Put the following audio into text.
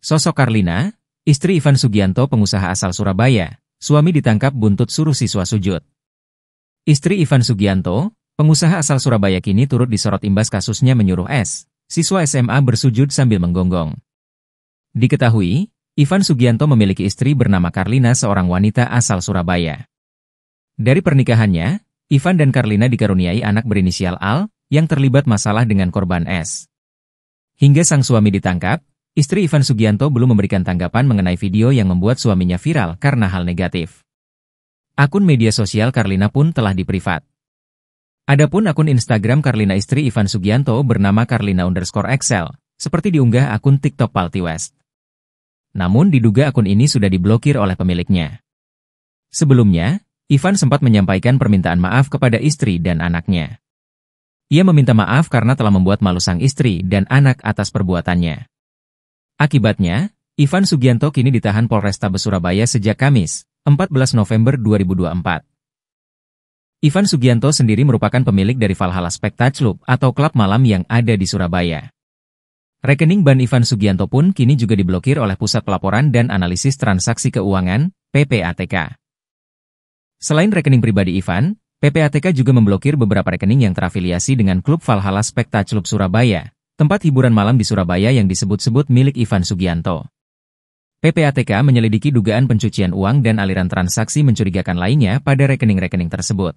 Sosok Karlina, istri Ivan Sugianto pengusaha asal Surabaya, suami ditangkap buntut suruh siswa sujud. Istri Ivan Sugianto, pengusaha asal Surabaya kini turut disorot imbas kasusnya menyuruh S, siswa SMA bersujud sambil menggonggong. Diketahui, Ivan Sugianto memiliki istri bernama Karlina, seorang wanita asal Surabaya. Dari pernikahannya, Ivan dan Karlina dikaruniai anak berinisial Al, yang terlibat masalah dengan korban S. Hingga sang suami ditangkap, istri Ivan Sugianto belum memberikan tanggapan mengenai video yang membuat suaminya viral karena hal negatif. Akun media sosial Karlina pun telah diprivat. Adapun akun Instagram Karlina istri Ivan Sugianto bernama Karlina_Excel, seperti diunggah akun TikTok Palti West. Namun diduga akun ini sudah diblokir oleh pemiliknya. Sebelumnya, Ivan sempat menyampaikan permintaan maaf kepada istri dan anaknya. Ia meminta maaf karena telah membuat malu sang istri dan anak atas perbuatannya. Akibatnya, Ivan Sugianto kini ditahan Polrestabes Surabaya sejak Kamis, 14 November 2024. Ivan Sugianto sendiri merupakan pemilik dari Valhalla Spectacle atau klub malam yang ada di Surabaya. Rekening bank Ivan Sugianto pun kini juga diblokir oleh Pusat Pelaporan dan Analisis Transaksi Keuangan, PPATK. Selain rekening pribadi Ivan, PPATK juga memblokir beberapa rekening yang terafiliasi dengan klub Valhalla Spectacle Surabaya, tempat hiburan malam di Surabaya yang disebut-sebut milik Ivan Sugianto. PPATK menyelidiki dugaan pencucian uang dan aliran transaksi mencurigakan lainnya pada rekening-rekening tersebut.